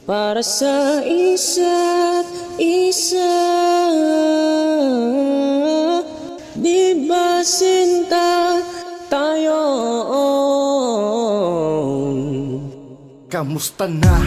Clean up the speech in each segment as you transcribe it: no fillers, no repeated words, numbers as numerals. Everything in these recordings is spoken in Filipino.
para sa isa't isa. Di ba sinta tayo? Kamusta na?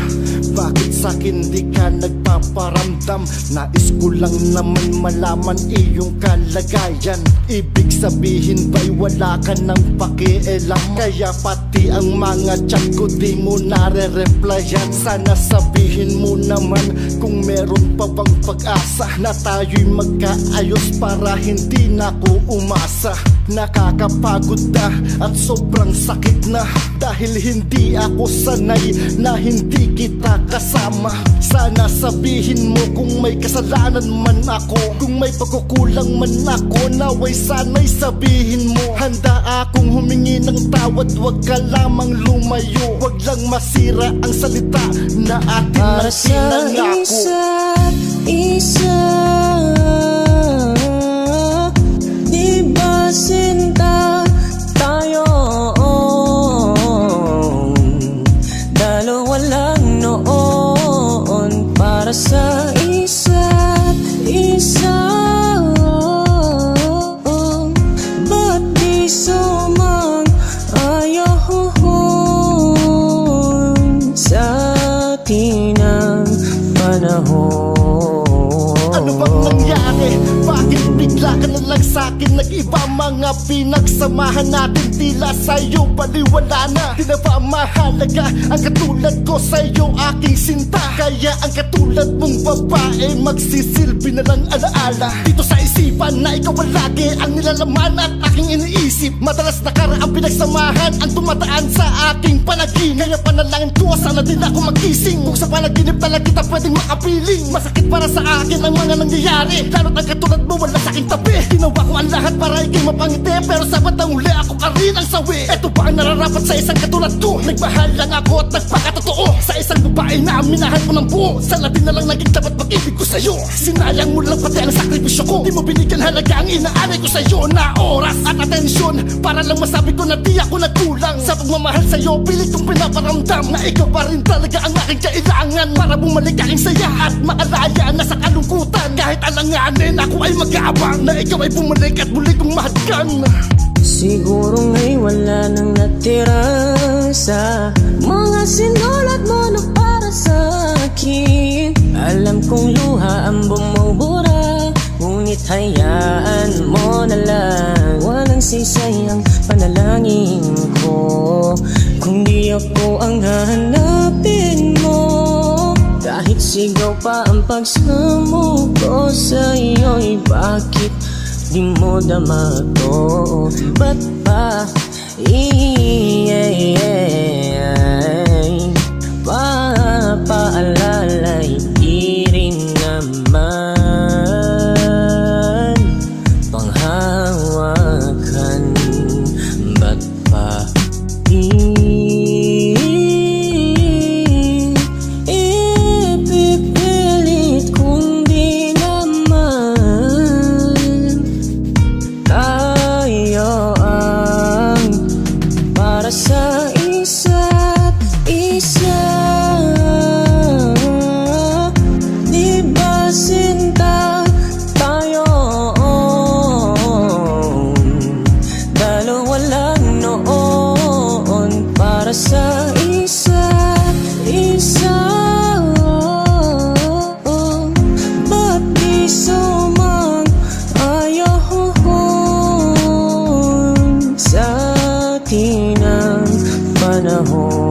Bakit sa'kin di ka nagpaparamdam? Nais ko lang naman malaman iyong kalagayan. Ibig sabihin ba'y wala ka ng pakialam? Kaya pati ang mga chat ko di mo nare-replyan. Sana sabihin mo naman kung meron pa bang pag-asa na tayo'y magkaayos para hindi na ko umasa. Nakakapagod na at sobrang sakit na, dahil hindi ako sanay na hindi kita kasama. Sana sabihin mo kung may kasalanan man ako, kung may pagkukulang man ako, naway sana'y sabihin mo. Handa akong humingi ng tawad, wag ka lamang lumayo. Wag lang masira ang salita na atin para na sa pinangako. isa't isa. Di ba sinta tayo? Dalawa lang noon para sa isa't isa. Ba't di sumang-ayaon sa atin ang panahon? Ano bang nangyari? Bakit bigla ka na lang sa'kin nag-iba? Mga pinagsamahan natin tila sa'yo baliwala na. Di na ba mahalaga ang katulad ko sa'yo, aking sinta? Kaya ang katulad mong babae magsisilbi na lang alaala dito sa isipan na ikaw lagi ang nilalaman at aking iniisip. Madalas nakaraang pinagsamahan ang tumataan sa aking panaginip. Kaya panalangin ko sana din ako magising, kung sa panaginip talaga kita pwedeng makapiling. Masakit para sa akin ang mga nangyayari, lalo't ang katulad mo wala sa aking tabi. Ginawa ko ang lahat para ikay mapangiti, pero sa batang huli ako ka rin ang sawi. Eto ba ang nararapat sa isang katulad ko? Nagmahal lang ako at nagpakatotoo sa isang babae na minahan ko ng buo. Sa labi na lang naging dapat pag-ibig ko sa'yo. Sinayang mo lang pati ang sakripisyo ko. Di mo binigyan halaga ang inaalay ko sa'yo na oras at atensyon, para lang masabi ko na di ako nagkulang sa pagmamahal sa'yo. Pilit kong pinaparamdam na ikaw pa rin talaga ang aking kailangan, para bumalik aking saya at makalaya na sa kalungkutan. Kahit alanganin ako ay mag-aabang na ikaw ay bumalik at muli kong mahadkan. Siguro ngay wala nang natira sa mga sinulat mo na para sa akin. Alam kong luha ang bumubura, ngunit hayaan mo na lang. Walang sisayang panalangin ko kung di ako ang hahanapin mo. Kahit sigaw pa ang pagsamo ko sa'yo'y bakit di mo dama to? Ba't ba papaalalay di rin naman panghawakan? Ba't ba ipipilit kung di naman tayo ang para sa isa't isa? Di ba sinta tayo? Dalawa lang noon para sa isa't isa. Ba't di sumang-ayaon sa atin ang panahon?